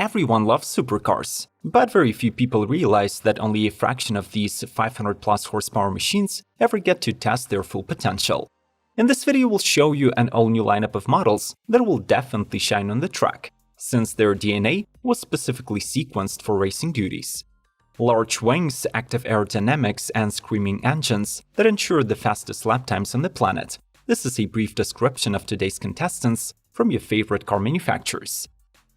Everyone loves supercars, but very few people realize that only a fraction of these 500-plus horsepower machines ever get to test their full potential. In this video, we'll show you an all-new lineup of models that will definitely shine on the track, since their DNA was specifically sequenced for racing duties. Large wings, active aerodynamics, and screaming engines that ensure the fastest lap times on the planet. This is a brief description of today's contestants from your favorite car manufacturers.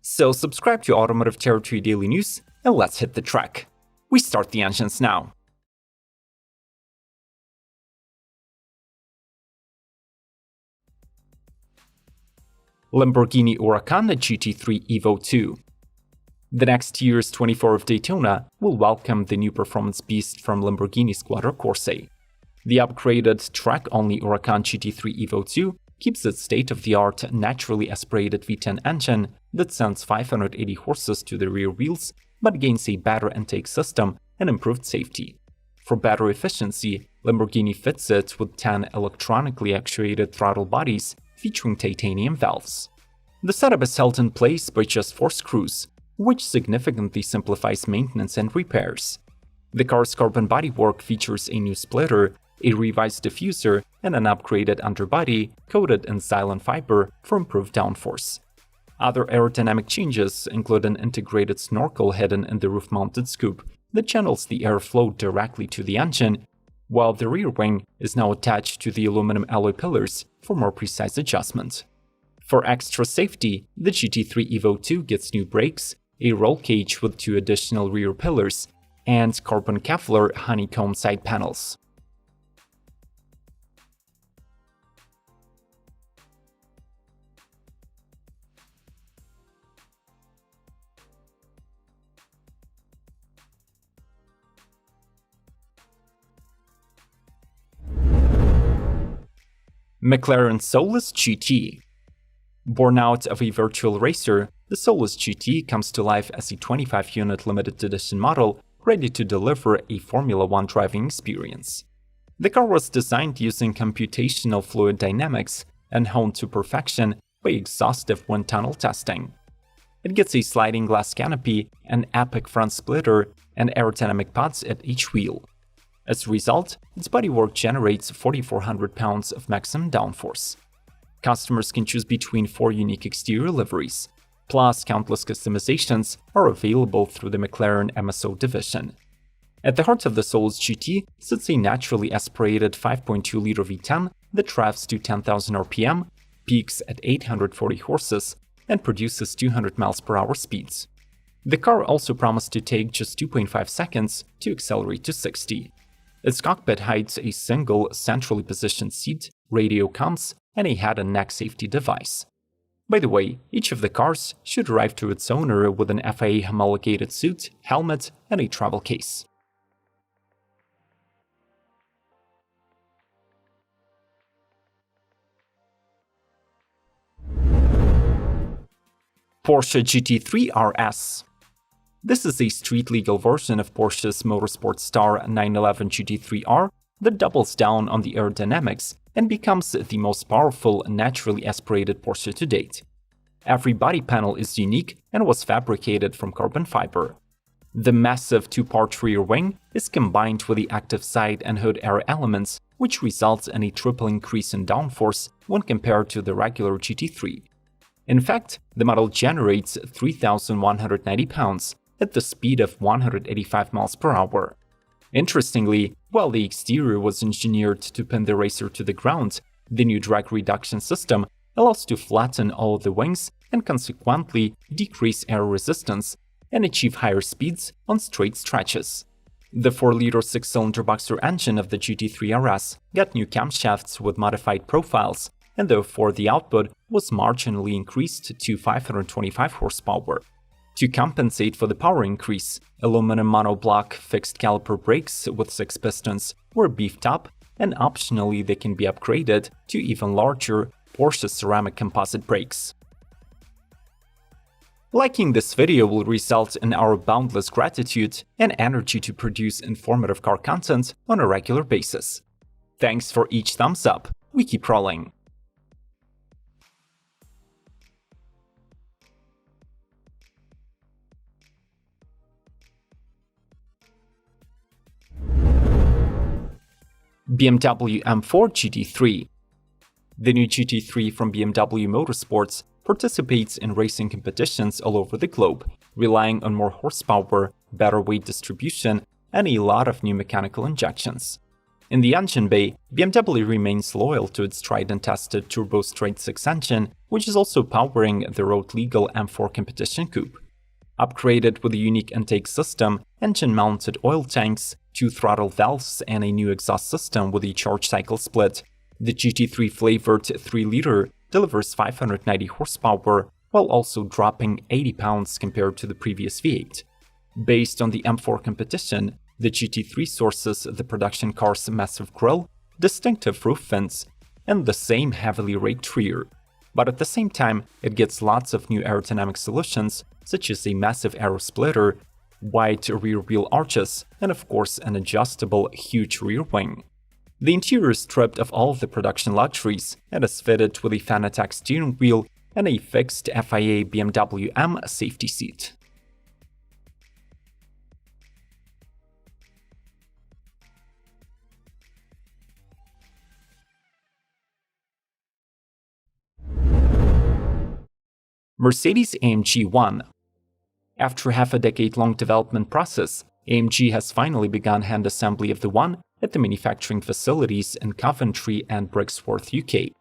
So subscribe to Automotive Territory Daily News and let's hit the track. We start the engines now. Lamborghini Huracan GT3 Evo 2. The next year's 24 of Daytona will welcome the new performance beast from Lamborghini Squadra Corse. The upgraded track-only Huracan GT3 Evo 2 keeps its state-of-the-art naturally aspirated V10 engine that sends 580 horses to the rear wheels but gains a better intake system and improved safety. For better efficiency, Lamborghini fits it with 10 electronically actuated throttle bodies featuring titanium valves. The setup is held in place by just 4 screws, which significantly simplifies maintenance and repairs. The car's carbon bodywork features a new splitter, a revised diffuser, and an upgraded underbody coated in Xylon fiber for improved downforce. Other aerodynamic changes include an integrated snorkel hidden in the roof-mounted scoop that channels the airflow directly to the engine, while the rear wing is now attached to the aluminum alloy pillars for more precise adjustment. For extra safety, the GT3 Evo 2 gets new brakes, a roll cage with 2 additional rear pillars, and carbon Kevlar honeycomb side panels. McLaren Solus GT. Born out of a virtual racer, the Solus GT comes to life as a 25-unit limited edition model ready to deliver a Formula One driving experience. The car was designed using computational fluid dynamics and honed to perfection by exhaustive wind tunnel testing. It gets a sliding glass canopy, an epic front splitter, and aerodynamic pods at each wheel. As a result, its bodywork generates 4,400 pounds of maximum downforce. Customers can choose between 4 unique exterior liveries, plus countless customizations are available through the McLaren MSO division. At the heart of the Solus GT sits a naturally aspirated 5.2-liter V10 that drives to 10,000 RPM, peaks at 840 horses, and produces 200 mph speeds. The car also promised to take just 2.5 seconds to accelerate to 60. Its cockpit hides a single centrally positioned seat, radio comms, and a head and neck safety device. By the way, each of the cars should arrive to its owner with an FIA homologated suit, helmet, and a travel case. Porsche GT3 RS. This is a street-legal version of Porsche's Motorsport Star 911 GT3R that doubles down on the aerodynamics and becomes the most powerful naturally aspirated Porsche to date. Every body panel is unique and was fabricated from carbon fiber. The massive 2-part rear wing is combined with the active side and hood air elements, which results in a triple increase in downforce when compared to the regular GT3. In fact, the model generates 3,190 pounds at the speed of 185 mph. Interestingly, while the exterior was engineered to pin the racer to the ground, the new drag reduction system allows to flatten all of the wings and consequently decrease air resistance and achieve higher speeds on straight stretches. The 4-liter 6-cylinder boxer engine of the GT3 RS got new camshafts with modified profiles, and therefore the output was marginally increased to 525 horsepower. To compensate for the power increase, aluminum monoblock fixed caliper brakes with 6 pistons were beefed up, and optionally they can be upgraded to even larger Porsche ceramic composite brakes. Liking this video will result in our boundless gratitude and energy to produce informative car content on a regular basis. Thanks for each thumbs up. We keep rolling. BMW M4 GT3. The new GT3 from BMW Motorsports participates in racing competitions all over the globe, relying on more horsepower, better weight distribution, and a lot of new mechanical injections. In the engine bay, BMW remains loyal to its tried and tested turbo straight-six engine, which is also powering the road-legal M4 competition coupe. Upgraded with a unique intake system, engine-mounted oil tanks, 2 throttle valves, and a new exhaust system with a charge cycle split, the GT3 flavored 3-liter delivers 590 horsepower while also dropping 80 pounds compared to the previous V8. Based on the M4 competition, the GT3 sources the production car's massive grille, distinctive roof vents, and the same heavily raked rear. But at the same time, it gets lots of new aerodynamic solutions, such as a massive aero splitter, wide rear wheel arches, and of course an adjustable huge rear wing. The interior is stripped of all of the production luxuries and is fitted with a Fanatec steering wheel and a fixed FIA BMW M safety seat. Mercedes-AMG One. After half a decade-long development process, AMG has finally begun hand assembly of the One at the manufacturing facilities in Coventry and Brixworth, UK.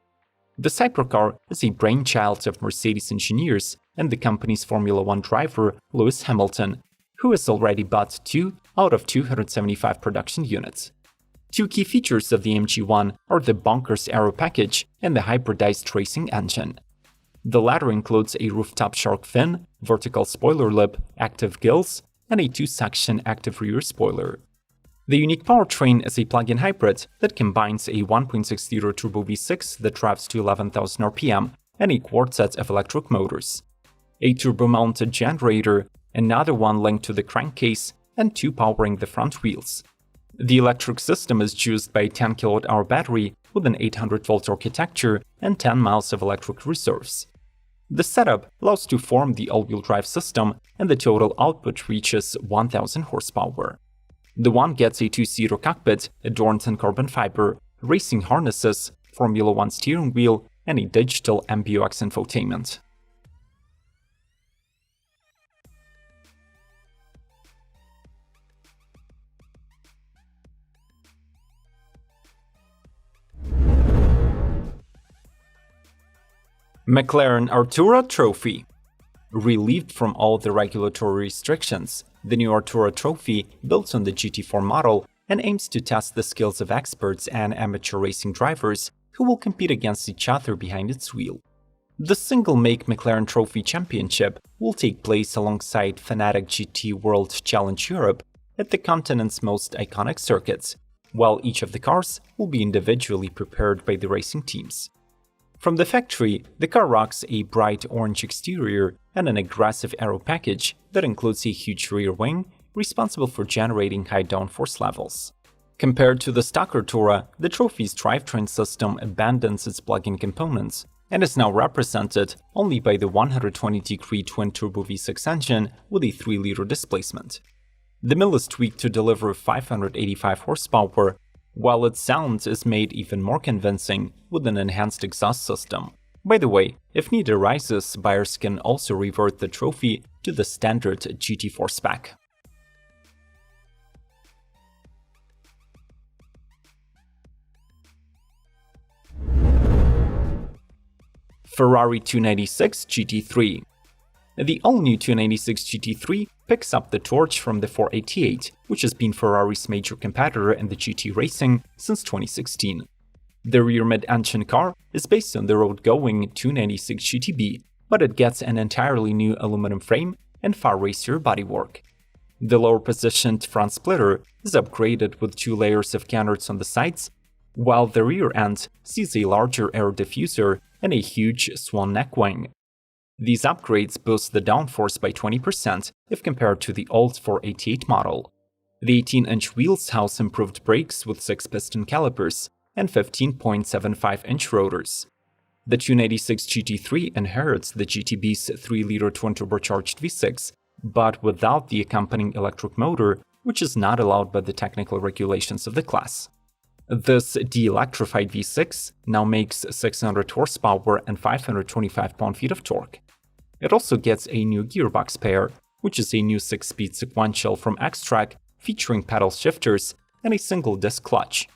The hypercar is a brainchild of Mercedes engineers and the company's Formula One driver Lewis Hamilton, who has already bought 2 out of 275 production units. 2 key features of the AMG One are the bonkers aero package and the hybridized racing engine. The latter includes a rooftop shark fin, vertical spoiler lip, active gills, and a 2-section active rear spoiler. The unique powertrain is a plug-in hybrid that combines a 1.6-liter turbo V6 that drives to 11,000 RPM and a quartet of electric motors, a turbo-mounted generator, another one linked to the crankcase, and 2 powering the front wheels. The electric system is juiced by a 10 kWh battery with an 800-volt architecture and 10 miles of electric reserves. The setup allows to form the all-wheel drive system, and the total output reaches 1,000 horsepower. The One gets a 2-seater cockpit adorned in carbon fiber, racing harnesses, Formula One steering wheel, and a digital MBUX infotainment. McLaren Artura Trophy. Relieved from all the regulatory restrictions, the new Artura Trophy builds on the GT4 model and aims to test the skills of experts and amateur racing drivers who will compete against each other behind its wheel. The single-make McLaren Trophy Championship will take place alongside Fanatec GT World Challenge Europe at the continent's most iconic circuits, while each of the cars will be individually prepared by the racing teams. From the factory, the car rocks a bright orange exterior and an aggressive aero package that includes a huge rear wing, responsible for generating high downforce levels. Compared to the stock Artura, the trophy's drivetrain system abandons its plug-in components and is now represented only by the 120-degree twin-turbo V6 engine with a 3-liter displacement. The mill is tweaked to deliver 585 horsepower, while its sound is made even more convincing with an enhanced exhaust system. By the way, if need arises, buyers can also revert the trophy to the standard GT4 spec. Ferrari 296 GT3. The all-new 296 GT3 picks up the torch from the 488, which has been Ferrari's major competitor in the GT racing since 2016. The rear mid-engine car is based on the road-going 296 GTB, but it gets an entirely new aluminum frame and far racier bodywork. The lower-positioned front splitter is upgraded with 2 layers of canards on the sides, while the rear end sees a larger air diffuser and a huge swan neck wing. These upgrades boost the downforce by 20% if compared to the old 488 model. The 18-inch wheels house improved brakes with 6-piston calipers and 15.75-inch rotors. The 296 GT3 inherits the GTB's 3-liter twin-turbocharged V6, but without the accompanying electric motor, which is not allowed by the technical regulations of the class. This de-electrified V6 now makes 600 horsepower and 525 pound-feet of torque. It also gets a new gearbox pair, which is a new 6-speed sequential from Xtrac featuring pedal shifters and a single-disc clutch.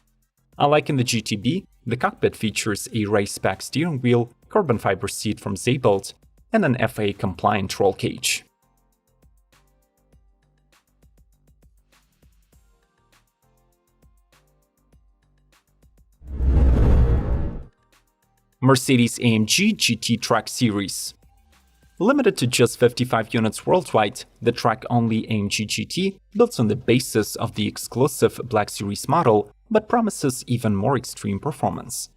Unlike in the GTB, the cockpit features a race-spec steering wheel, carbon fiber seat from Zeybold, and an FAA-compliant roll cage. Mercedes-AMG GT Track Series. Limited to just 55 units worldwide, the track-only AMG GT builds on the basis of the exclusive Black Series model, but promises even more extreme performance.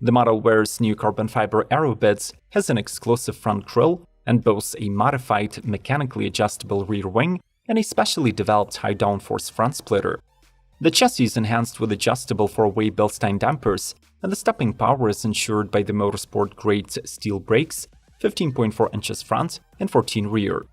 The model wears new carbon fiber aero bits, has an exclusive front grille, and boasts a modified, mechanically adjustable rear wing and a specially developed high downforce front splitter. The chassis is enhanced with adjustable 4-way Bilstein dampers, and the stopping power is ensured by the motorsport-grade steel brakes, 15.4 inches front and 14 rear.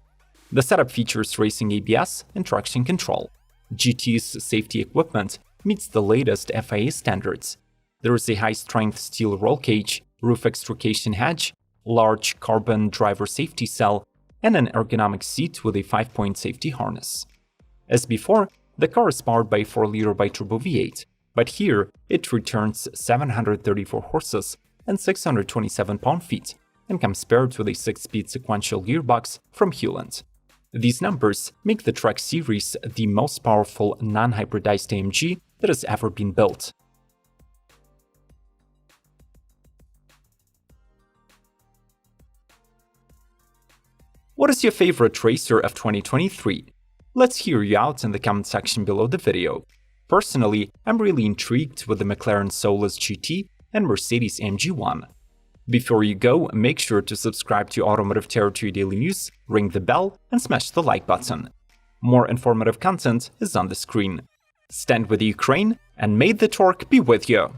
The setup features racing ABS and traction control. GT's safety equipment meets the latest FIA standards. There is a high-strength steel roll cage, roof extrication hedge, large carbon driver safety cell, and an ergonomic seat with a 5-point safety harness. As before, the car is powered by a 4-liter biturbo V8, but here it returns 734 horses and 627 pound-feet, and comes paired with a 6-speed sequential gearbox from Hewland. These numbers make the Track Series the most powerful non-hybridized AMG that has ever been built. What is your favorite racer of 2023? Let's hear you out in the comment section below the video. Personally, I'm really intrigued with the McLaren Solus GT and Mercedes-AMG 1. Before you go, make sure to subscribe to Automotive Territory Daily News, ring the bell, and smash the like button. More informative content is on the screen. Stand with Ukraine, and may the torque be with you!